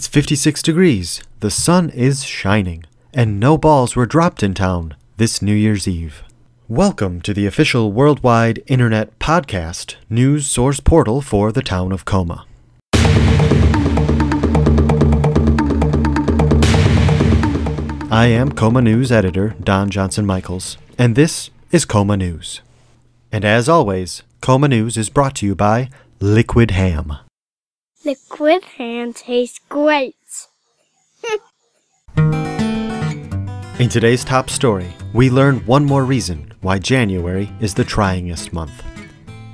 It's 56 degrees, the sun is shining, and no balls were dropped in town this New Year's Eve. Welcome to the official worldwide internet podcast news source portal for the town of Coma. I am Coma News editor Don Johnson Michaels, and this is Coma News. And as always, Coma News is brought to you by Liquid Ham. Liquid ham tastes great. In today's top story, we learn one more reason why January is the tryingest month.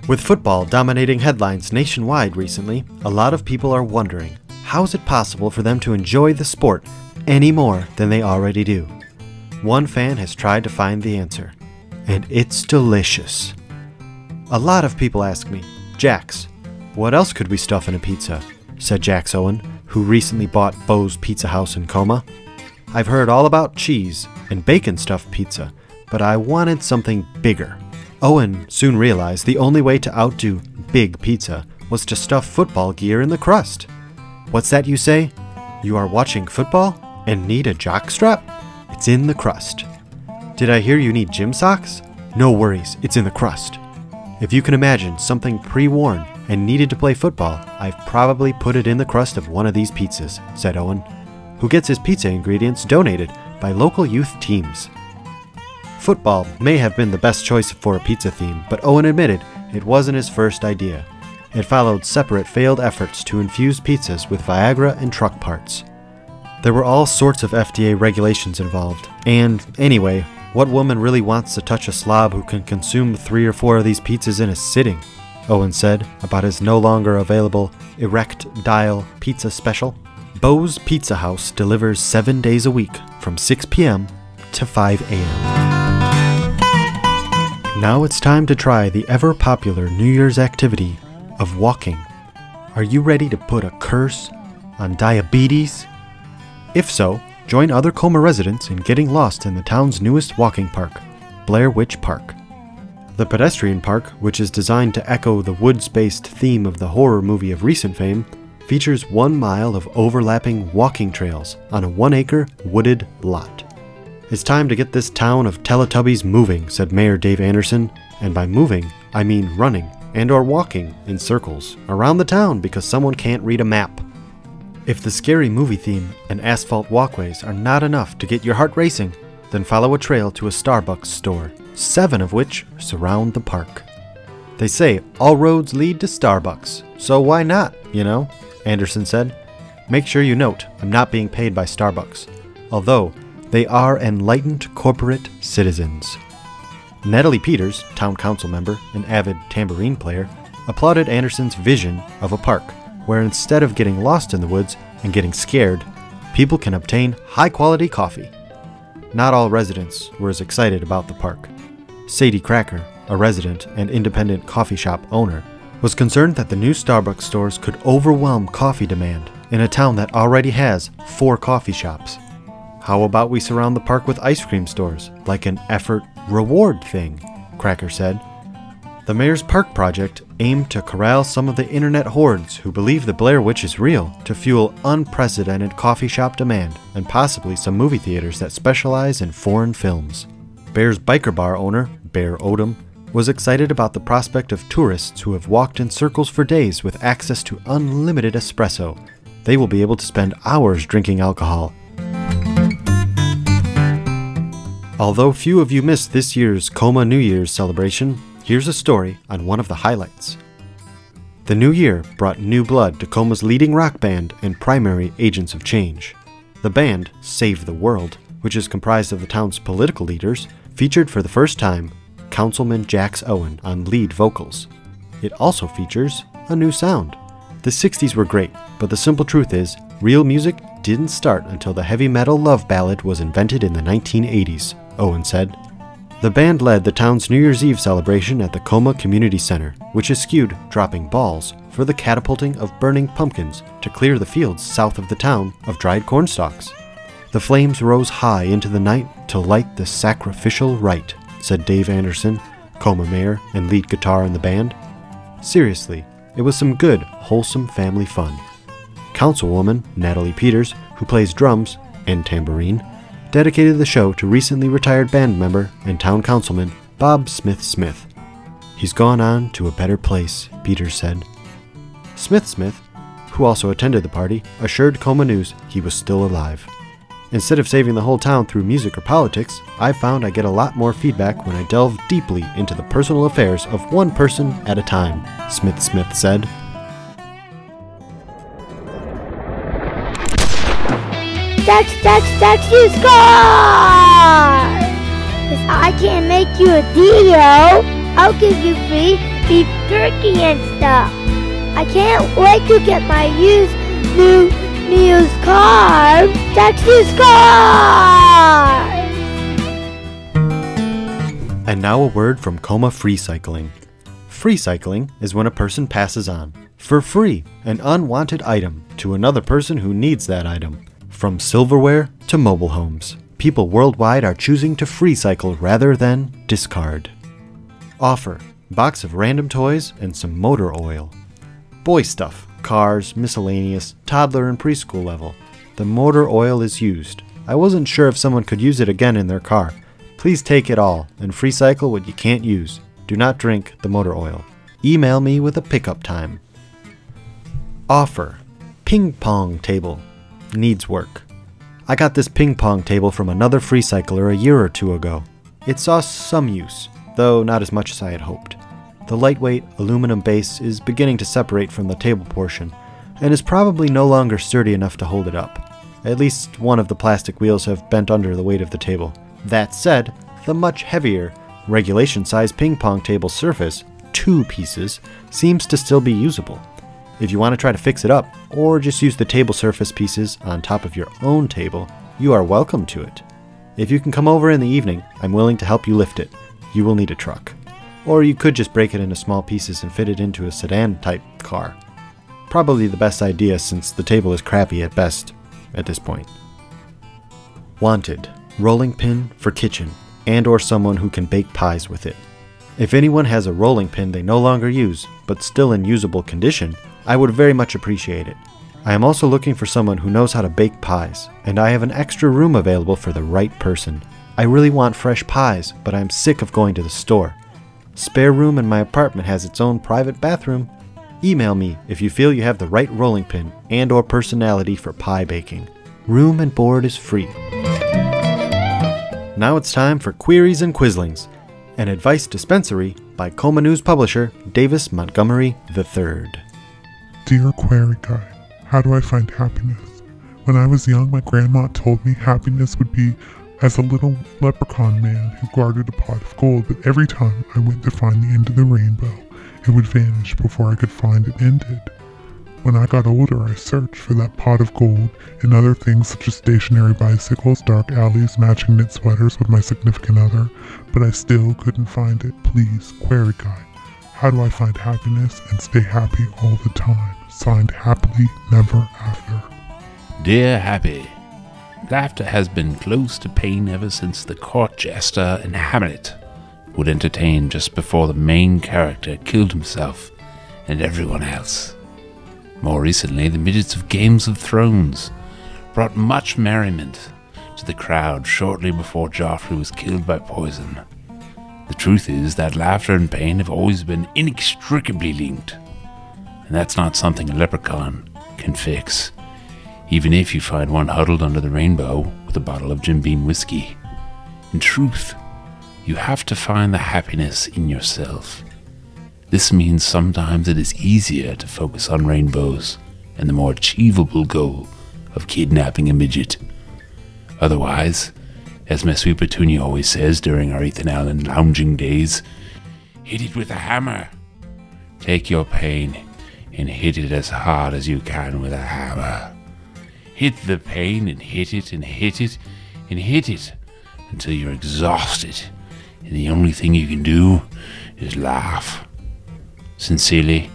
With football dominating headlines nationwide recently, a lot of people are wondering, how is it possible for them to enjoy the sport any more than they already do? One fan has tried to find the answer, and it's delicious. A lot of people ask me, Jax, what else could we stuff in a pizza? Said Jax Owen, who recently bought Bo's Pizza House in Coma. I've heard all about cheese and bacon stuffed pizza, but I wanted something bigger. Owen soon realized the only way to outdo big pizza was to stuff football gear in the crust. What's that you say? You are watching football and need a jockstrap? It's in the crust. Did I hear you need gym socks? No worries, it's in the crust. If you can imagine something pre-worn and needed to play football, I've probably put it in the crust of one of these pizzas, said Owen, who gets his pizza ingredients donated by local youth teams. Football may have been the best choice for a pizza theme, but Owen admitted it wasn't his first idea. It followed separate failed efforts to infuse pizzas with Viagra and truck parts. There were all sorts of FDA regulations involved, and anyway, what woman really wants to touch a slob who can consume 3 or 4 of these pizzas in a sitting? Owen said about his no longer available Erect Dial Pizza Special. Bo's Pizza House delivers 7 days a week from 6 p.m. to 5 a.m. Now it's time to try the ever-popular New Year's activity of walking. Are you ready to put a curse on diabetes? If so, join other Coma residents in getting lost in the town's newest walking park, Blair Witch Park. The pedestrian park, which is designed to echo the woods-based theme of the horror movie of recent fame, features 1 mile of overlapping walking trails on a 1-acre wooded lot. It's time to get this town of Teletubbies moving, said Mayor Dave Anderson, and by moving, I mean running and or walking in circles around the town because someone can't read a map. If the scary movie theme and asphalt walkways are not enough to get your heart racing, then follow a trail to a Starbucks store, 7 of which surround the park. They say all roads lead to Starbucks, so why not, you know? Anderson said. Make sure you note I'm not being paid by Starbucks, although they are enlightened corporate citizens. Natalie Peters, town council member and avid tambourine player, applauded Anderson's vision of a park where instead of getting lost in the woods and getting scared, people can obtain high-quality coffee. Not all residents were as excited about the park. Sadie Cracker, a resident and independent coffee shop owner, was concerned that the new Starbucks stores could overwhelm coffee demand in a town that already has 4 coffee shops. How about we surround the park with ice cream stores, like an effort-reward thing, Cracker said. The mayor's park project aimed to corral some of the internet hordes who believe the Blair Witch is real to fuel unprecedented coffee shop demand and possibly some movie theaters that specialize in foreign films. Bear's Biker Bar owner, Bear Odom, was excited about the prospect of tourists who have walked in circles for days with access to unlimited espresso. They will be able to spend hours drinking alcohol. Although few of you missed this year's Coma New Year's celebration, here's a story on one of the highlights. The new year brought new blood to Coma's leading rock band and primary agents of change. The band, Save the World, which is comprised of the town's political leaders, featured for the first time Councilman Jax Owen on lead vocals. It also features a new sound. The 60s were great, but the simple truth is, real music didn't start until the heavy metal love ballad was invented in the 1980s, Owen said. The band led the town's New Year's Eve celebration at the Coma Community Center, which eschewed dropping balls for the catapulting of burning pumpkins to clear the fields south of the town of dried corn stalks. The flames rose high into the night to light the sacrificial rite, said Dave Anderson, Coma mayor and lead guitar in the band. Seriously, it was some good, wholesome family fun. Councilwoman Natalie Peters, who plays drums and tambourine, dedicated the show to recently retired band member and town councilman Bob Smith. "He's gone on to a better place," Peters said. Smith, who also attended the party, assured Coma News he was still alive. "Instead of saving the whole town through music or politics, I found I get a lot more feedback when I delve deeply into the personal affairs of one person at a time," Smith said. That's you score! If I can't make you a deal, I'll give you free beef jerky and stuff. I can't wait to get my new car. That's you score! And now a word from Coma Free Cycling. Free cycling is when a person passes on, for free, an unwanted item to another person who needs that item. From silverware to mobile homes, people worldwide are choosing to free cycle rather than discard. Offer: box of random toys and some motor oil. Boy stuff: cars, miscellaneous, toddler and preschool level. The motor oil is used. I wasn't sure if someone could use it again in their car. Please take it all and free cycle what you can't use. Do not drink the motor oil. Email me with a pickup time. Offer: ping pong table. Needs work. I got this ping pong table from another free cycler a year or two ago. It saw some use, though not as much as I had hoped. The lightweight aluminum base is beginning to separate from the table portion, and is probably no longer sturdy enough to hold it up. At least one of the plastic wheels have bent under the weight of the table. That said, the much heavier, regulation-size ping pong table surface, 2 pieces, seems to still be usable. If you want to try to fix it up, or just use the table surface pieces on top of your own table, you are welcome to it. If you can come over in the evening, I'm willing to help you lift it. You will need a truck. Or you could just break it into small pieces and fit it into a sedan-type car. Probably the best idea since the table is crappy at best at this point. Wanted: rolling pin for kitchen, and or someone who can bake pies with it. If anyone has a rolling pin they no longer use, but still in usable condition, I would very much appreciate it. I am also looking for someone who knows how to bake pies, and I have an extra room available for the right person. I really want fresh pies, but I am sick of going to the store. Spare room in my apartment has its own private bathroom. Email me if you feel you have the right rolling pin and or personality for pie baking. Room and board is free. Now it's time for Queries and Quizzlings, an advice dispensary by Coma News publisher Davis Montgomery III. Dear Query Guy, how do I find happiness? When I was young, my grandma told me happiness would be as a little leprechaun man who guarded a pot of gold, but every time I went to find the end of the rainbow, it would vanish before I could find it ended. When I got older, I searched for that pot of gold and other things such as stationary bicycles, dark alleys, matching knit sweaters with my significant other, but I still couldn't find it. Please, Query Guy, how do I find happiness and stay happy all the time? Signed, Happily Never After. Dear Happy, laughter has been close to pain ever since the court jester in Hamlet would entertain just before the main character killed himself and everyone else. More recently, the midgets of Games of Thrones brought much merriment to the crowd shortly before Joffrey was killed by poison. The truth is that laughter and pain have always been inextricably linked, and that's not something a leprechaun can fix, even if you find one huddled under the rainbow with a bottle of Jim Beam whiskey. In truth, you have to find the happiness in yourself. This means sometimes it is easier to focus on rainbows and the more achievable goal of kidnapping a midget. Otherwise, as my sweet Petunia always says during our Ethan Allen lounging days, hit it with a hammer. Take your pain and hit it as hard as you can with a hammer. Hit the pain and hit it and hit it and hit it until you're exhausted, and the only thing you can do is laugh. Sincerely,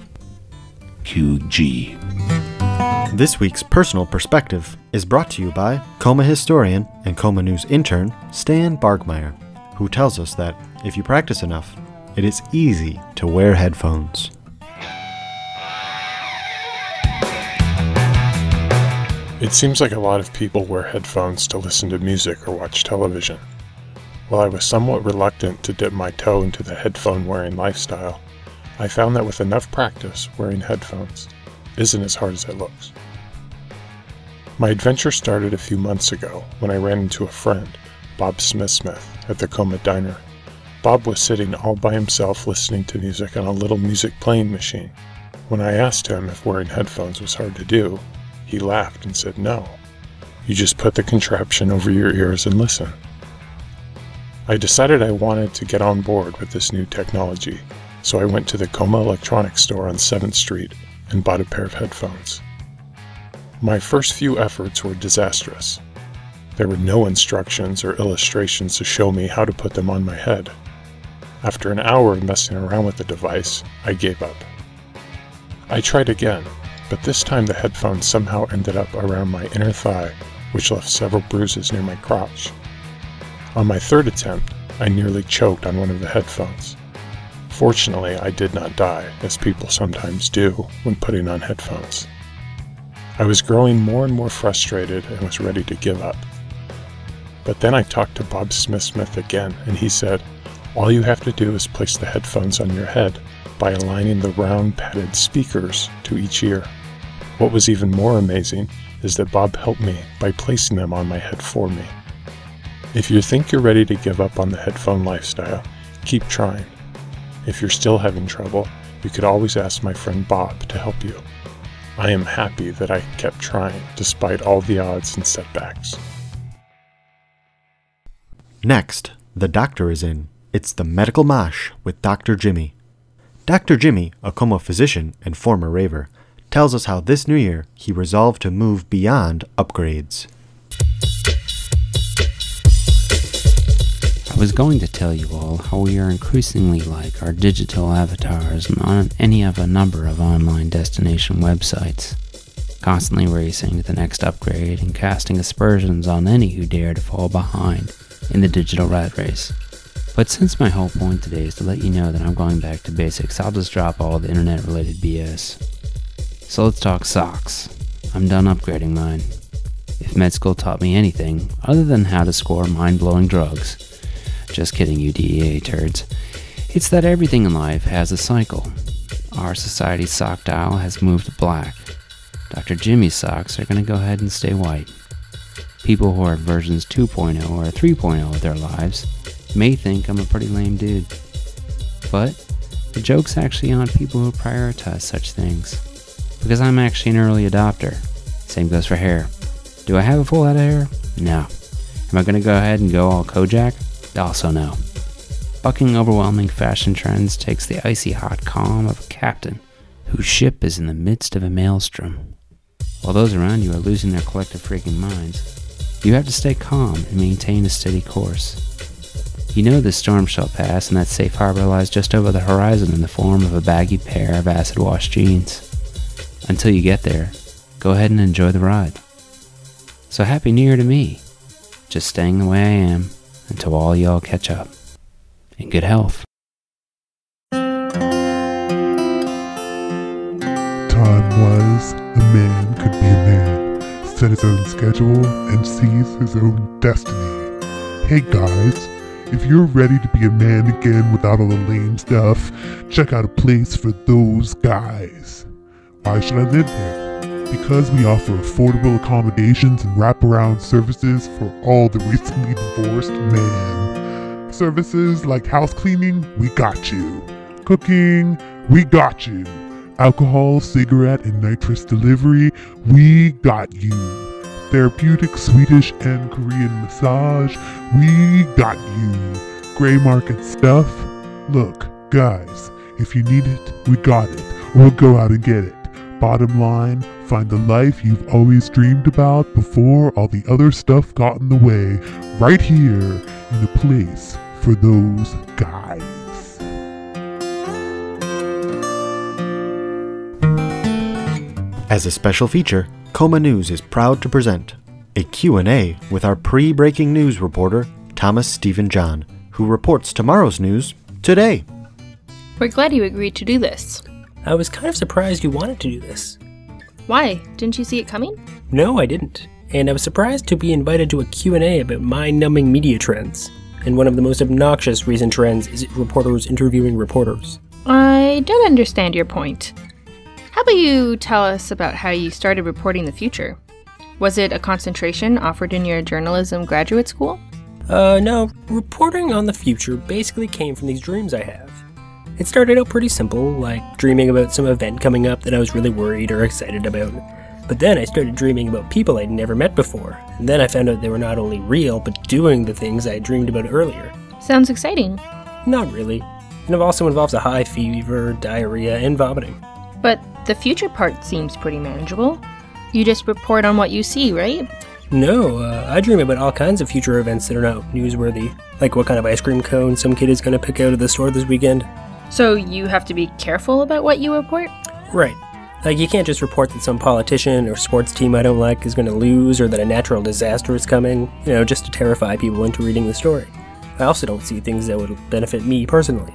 QG. This week's personal perspective is brought to you by Coma historian and Coma News intern Stan Bargmeyer, who tells us that if you practice enough, it is easy to wear headphones. It seems like a lot of people wear headphones to listen to music or watch television. While I was somewhat reluctant to dip my toe into the headphone-wearing lifestyle, I found that with enough practice, wearing headphones isn't as hard as it looks. My adventure started a few months ago when I ran into a friend, Bob Smith, at the Coma Diner. Bob was sitting all by himself listening to music on a little music playing machine. When I asked him if wearing headphones was hard to do, he laughed and said no. You just put the contraption over your ears and listen. I decided I wanted to get on board with this new technology, so I went to the Coma Electronics store on 7th Street and bought a pair of headphones. My first few efforts were disastrous. There were no instructions or illustrations to show me how to put them on my head. After an hour of messing around with the device, I gave up. I tried again, but this time the headphones somehow ended up around my inner thigh, which left several bruises near my crotch. On my third attempt, I nearly choked on one of the headphones. Fortunately, I did not die, as people sometimes do when putting on headphones. I was growing more and more frustrated and was ready to give up. But then I talked to Bob Smith again, and he said, all you have to do is place the headphones on your head by aligning the round padded speakers to each ear. What was even more amazing is that Bob helped me by placing them on my head for me. If you think you're ready to give up on the headphone lifestyle, keep trying. If you're still having trouble, you could always ask my friend Bob to help you. I am happy that I kept trying despite all the odds and setbacks. Next, the doctor is in. It's the Medical Mosh with Dr. Jimmy. Dr. Jimmy, a Coma physician and former raver, tells us how this new year he resolved to move beyond upgrades. I was going to tell you all how we are increasingly like our digital avatars on any of a number of online destination websites, constantly racing to the next upgrade and casting aspersions on any who dare to fall behind in the digital rat race. But since my whole point today is to let you know that I'm going back to basics, I'll just drop all the internet-related BS. So let's talk socks. I'm done upgrading mine. If med school taught me anything, other than how to score mind-blowing drugs, just kidding you DEA turds, it's that everything in life has a cycle. Our society's sock dial has moved to black. Dr. Jimmy's socks are going to go ahead and stay white. People who are at versions 2.0 or 3.0 of their lives may think I'm a pretty lame dude. But the joke's actually on people who prioritize such things, because I'm actually an early adopter. Same goes for hair. Do I have a full head of hair? No. Am I going to go ahead and go all Kojak? Also no. Bucking overwhelming fashion trends takes the icy hot calm of a captain whose ship is in the midst of a maelstrom. While those around you are losing their collective freaking minds, you have to stay calm and maintain a steady course. You know this storm shall pass, and that safe harbor lies just over the horizon in the form of a baggy pair of acid-wash jeans. Until you get there, go ahead and enjoy the ride. So Happy New Year to me. Just staying the way I am until all y'all catch up. In good health. Time was a man could be a man, set his own schedule, and seize his own destiny. Hey guys, if you're ready to be a man again without all the lame stuff, check out a place for those guys. Why should I live there? Because we offer affordable accommodations and wraparound services for all the recently divorced men. Services like house cleaning, we got you. Cooking, we got you. Alcohol, cigarette, and nitrous delivery, we got you. Therapeutic Swedish and Korean massage, we got you. Gray market stuff, look, guys, if you need it, we got it. We'll go out and get it. Bottom line, find the life you've always dreamed about before all the other stuff got in the way, right here in a place for those guys. As a special feature, Coma News is proud to present a Q&A with our pre-breaking news reporter, Thomas Stephen John, who reports tomorrow's news today. We're glad you agreed to do this. I was kind of surprised you wanted to do this. Why? Didn't you see it coming? No, I didn't. And I was surprised to be invited to a Q&A about mind-numbing media trends. And one of the most obnoxious recent trends is reporters interviewing reporters. I don't understand your point. How about you tell us about how you started reporting the future? Was it a concentration offered in your journalism graduate school? No. Reporting on the future basically came from these dreams I have. It started out pretty simple, like dreaming about some event coming up that I was really worried or excited about. But then I started dreaming about people I'd never met before, and then I found out they were not only real, but doing the things I had dreamed about earlier. Sounds exciting. Not really. And it also involves a high fever, diarrhea, and vomiting. But the future part seems pretty manageable. You just report on what you see, right? No, I dream about all kinds of future events that are not newsworthy, like what kind of ice cream cone some kid is going to pick out of the store this weekend. So you have to be careful about what you report? Right. Like, you can't just report that some politician or sports team I don't like is going to lose, or that a natural disaster is coming, just to terrify people into reading the story. I also don't see things that would benefit me personally.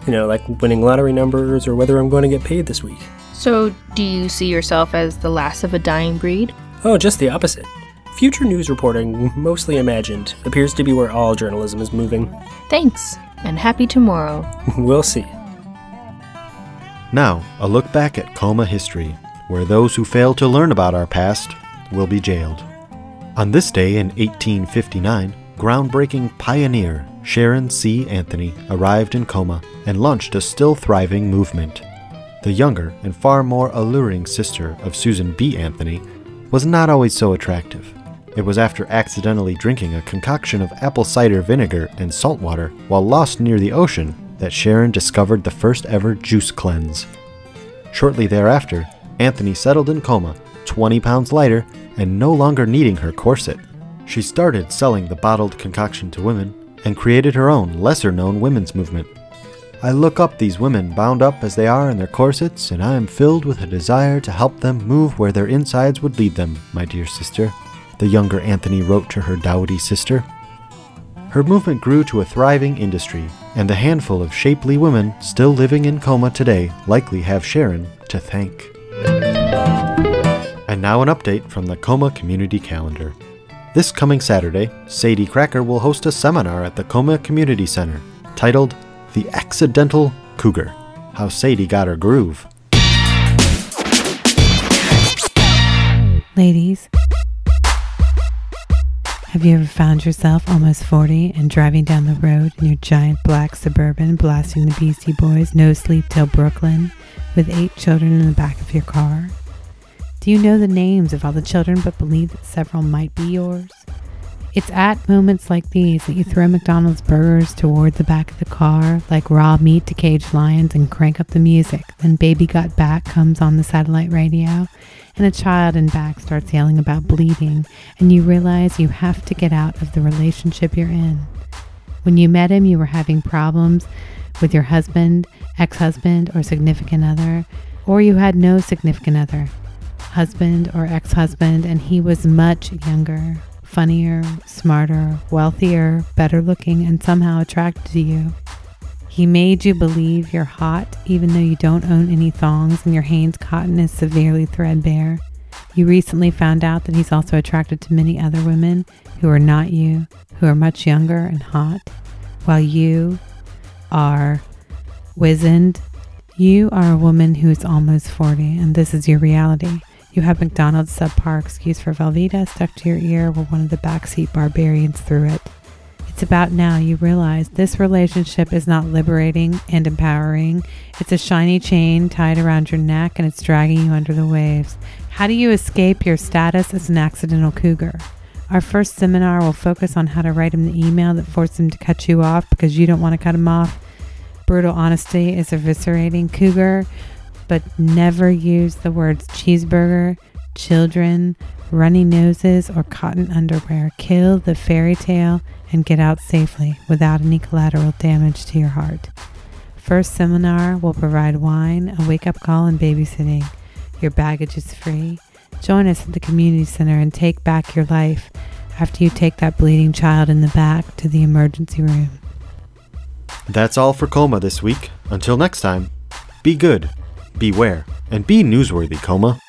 Like winning lottery numbers or whether I'm going to get paid this week. So, do you see yourself as the last of a dying breed? Oh, just the opposite. Future news reporting, mostly imagined, appears to be where all journalism is moving. Thanks, and happy tomorrow. We'll see. Now, a look back at Coma history, where those who fail to learn about our past will be jailed. On this day in 1859, groundbreaking pioneer Sharon C. Anthony arrived in Coma and launched a still thriving movement. The younger and far more alluring sister of Susan B. Anthony was not always so attractive. It was after accidentally drinking a concoction of apple cider vinegar and salt water while lost near the ocean that Sharon discovered the first ever juice cleanse. Shortly thereafter, Anthony settled in Coma, 20 pounds lighter and no longer needing her corset. She started selling the bottled concoction to women and created her own lesser-known women's movement. I look up these women bound up as they are in their corsets, and I am filled with a desire to help them move where their insides would lead them, my dear sister, the younger Anthony wrote to her dowdy sister. Her movement grew to a thriving industry, and the handful of shapely women still living in Coma today likely have Sharon to thank. And now an update from the Coma Community Calendar. This coming Saturday, Sadie Cracker will host a seminar at the Coma Community Center titled The Accidental Cougar, How Sadie Got Her Groove. Ladies, have you ever found yourself almost 40 and driving down the road in your giant black Suburban blasting the Beastie Boys' No Sleep Till Brooklyn with 8 children in the back of your car? Do you know the names of all the children but believe that several might be yours? It's at moments like these that you throw McDonald's burgers toward the back of the car like raw meat to caged lions and crank up the music. Then Baby Got Back comes on the satellite radio and a child in back starts yelling about bleeding, and you realize you have to get out of the relationship you're in. When you met him, you were having problems with your husband, ex-husband, or significant other, or you had no significant other, husband or ex-husband, and he was much younger, funnier, smarter, wealthier, better looking, and somehow attracted to you. He made you believe you're hot even though you don't own any thongs and your Hanes cotton is severely threadbare. You recently found out that he's also attracted to many other women who are not you, who are much younger and hot, while you are wizened. You are a woman who is almost 40, and this is your reality. You have McDonald's subpar excuse for Velveeta stuck to your ear while one of the backseat barbarians threw it. It's about now you realize this relationship is not liberating and empowering. It's a shiny chain tied around your neck and it's dragging you under the waves. How do you escape your status as an accidental cougar? Our first seminar will focus on how to write him the email that forced him to cut you off because you don't want to cut him off. Brutal honesty is eviscerating cougar, but never use the words cheeseburger, children, runny noses, or cotton underwear. Kill the fairy tale and get out safely without any collateral damage to your heart. First seminar will provide wine, a wake-up call, and babysitting. Your baggage is free. Join us at the community center and take back your life after you take that bleeding child in the back to the emergency room. That's all for Coma this week. Until next time, be good, beware, and be newsworthy, Coma.